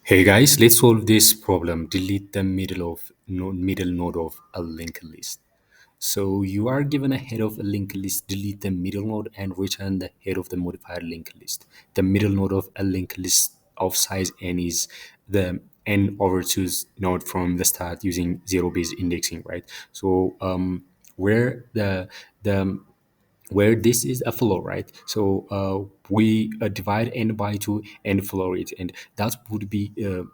Hey guys, let's solve this problem. Delete the middle node of a linked list. So you are given a head of a linked list, delete the middle node and return the head of the modified linked list. The middle node of a linked list of size n is the n over 2 node from the start using zero-based indexing, right? So where the where this is a floor, right? So we divide n by 2 and floor it, and that would be the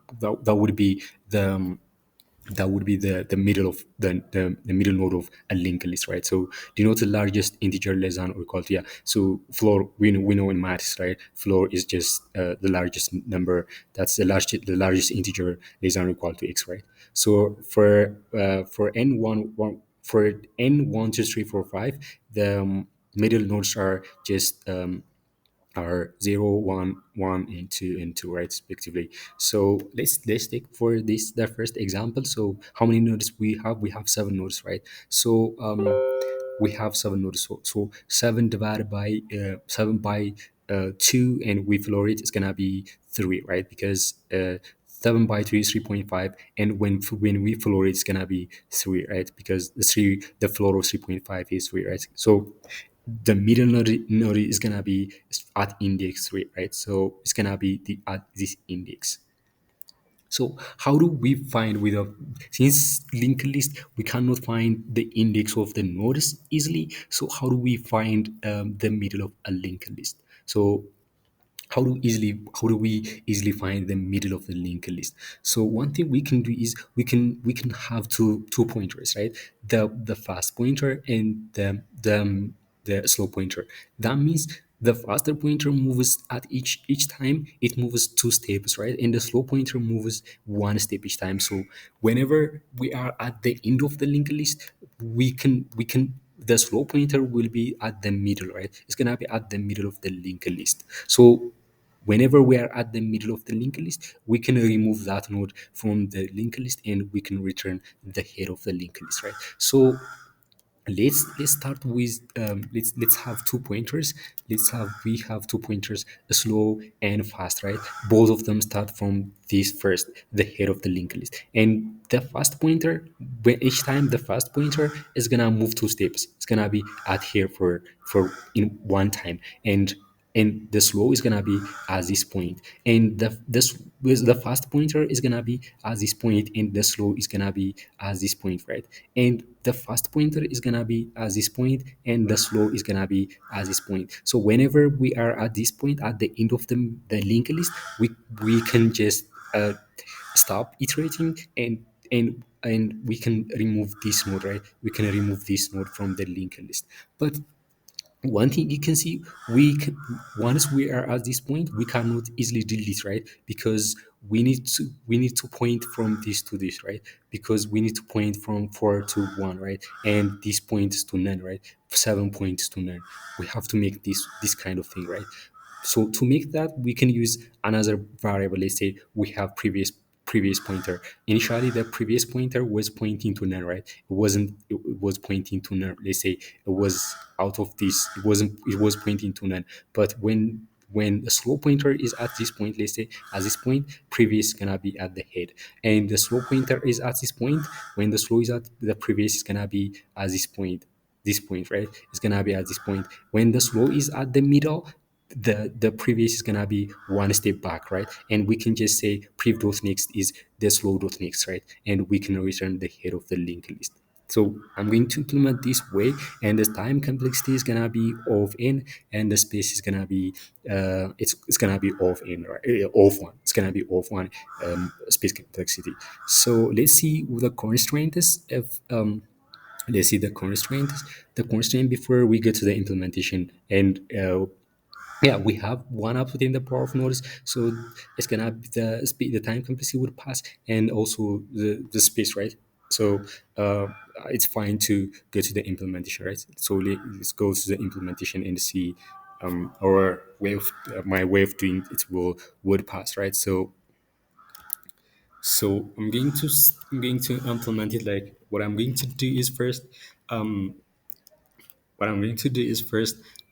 middle of the middle node of a linked list, right? So denote the largest integer less than or equal to, yeah. So floor, we know in maths, right? Floor is just the largest number. That's the largest integer less than or equal to x, right? So for n 1 2 3 4 5, the middle nodes are just are 0, 1, 1, and 2 and 2, right, respectively. So let's take for this the first example. So how many nodes we have 7 nodes, right? So we have 7 nodes. So 7 divided by 7 by 2, and we floor it, it's gonna be 3, right? Because 7 by 3 is 3.5, and when we floor it, it's gonna be 3, right? Because the floor of 3.5 is 3, right? So the middle node is gonna be at index 3, right? So it's gonna be at this index. So how do we find, with a since linked list we cannot find the index of the nodes easily? So how do we find the middle of a linked list? So how do we easily find the middle of the linked list? So one thing we can do is we can have two pointers, right? The fast pointer and the slow pointer. That means the faster pointer moves at each time, it moves 2 steps, right? And the slow pointer moves 1 step each time. So whenever we are at the end of the linked list, we can the slow pointer will be at the middle, right? It's gonna be at the middle of the linked list. So whenever we are at the middle of the linked list, we can remove that node from the linked list and we can return the head of the linked list, right? So let's start with let's have 2 pointers. We have 2 pointers, slow and fast, right? Both of them start from this first, the head of the linked list. And the fast pointer, when each time the fast pointer is gonna move 2 steps, it's gonna be at here for in one time. And the slow is gonna be at this point, and the fast pointer is gonna be at this point, and the slow is gonna be at this point, right? And the fast pointer is gonna be at this point, and the slow is gonna be at this point. So whenever we are at this point, at the end of the linked list, we can just stop iterating, and we can remove this node, right? We can remove this node from the linked list. But one thing you can see, once we are at this point, we cannot easily delete, right? Because we need to point from this to this, right? Because we need to point from 4 to 1, right? And this points to none, right? 7 points to none. We have to make this kind of thing, right? So to make that, we can use another variable. Let's say we have previous pointer. Initially, the previous pointer was pointing to none, right? It was pointing to none. Let's say it was out of this. It was pointing to none. But when the slow pointer is at this point, let's say at this point, previous is gonna be at the head, and the slow pointer is at this point. When the slow is at the previous, is gonna be at this point, right? It's gonna be at this point. When the slow is at the middle, the previous is gonna be 1 step back, right? And we can just say prev dot next is the slow dot next, right? And we can return the head of the linked list. So I'm going to implement this way, and the time complexity is gonna be of n, and the space is gonna be it's gonna be of n, right? Of one. It's gonna be of one space complexity. So let's see the constraints. If let's see the constraint before we get to the implementation. And yeah, we have one output in the power of nodes, so it's gonna be the speed, the time complexity would pass, and also the space, right? So it's fine to go to the implementation, right? So let's go to the implementation and see our way of my way of doing it would pass, right? So I'm going to implement it. Like, what I'm going to do is first,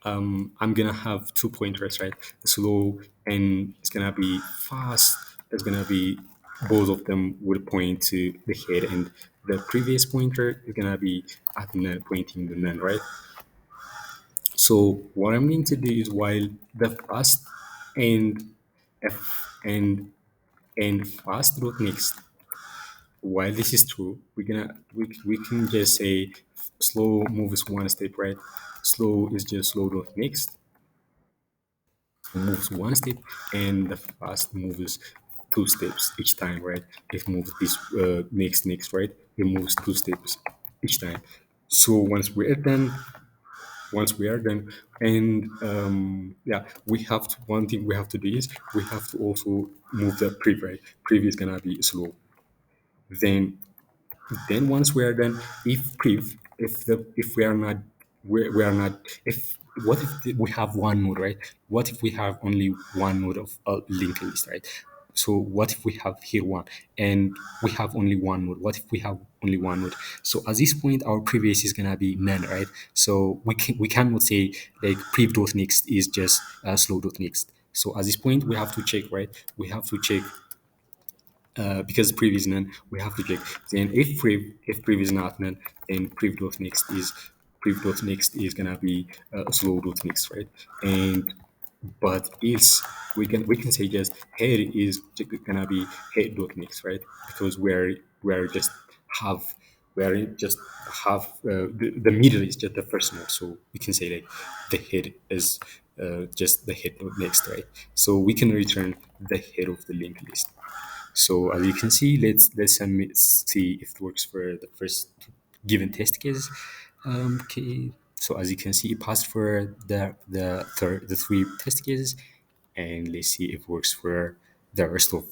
um, I'm gonna have 2 pointers, right? Slow, and it's gonna be fast. is gonna be both of them will point to the head, and the previous pointer is gonna be at none, pointing to none, right? So what I'm going to do is while the fast and and fast dot next, while this is true, we can just say slow moves one step, right? Slow is just slow dot next, moves one step, and the fast moves two steps each time, right? It moves this next, right? It moves two steps each time. So once we are done, and yeah, we have to, one thing we have to do is we have to also move the prev, right? Prev is gonna be slow. Then once we are done, if we are not we are not if what if we have one node, right? What if we have only one node of a linked list, right? So what if we have here one and we have only one node? What if we have only one node? So at this point our previous is gonna be none, right? So we cannot say like prev dot next is just slow dot next. So at this point we have to check, right? We have to check because prev is none, we have to check. Then if prev is not none, then prev dot next is gonna be slow dot next, right? And but else we can say just head is gonna be head dot next, right? Because we're just have we're just have the middle is just the first node, so we can say like the head is just the head dot next, right? So we can return the head of the linked list. So as you can see, see if it works for the first given test case. Okay. So as you can see, it passed for the three test cases, and let's see if it works for the rest of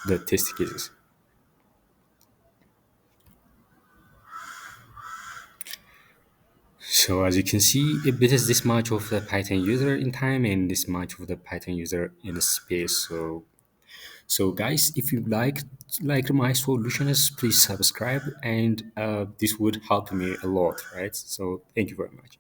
the test cases. So as you can see, it beats this much of the Python user in time and this much of the Python user in space. So guys, if you like my solutions, please subscribe, and this would help me a lot, right? So thank you very much.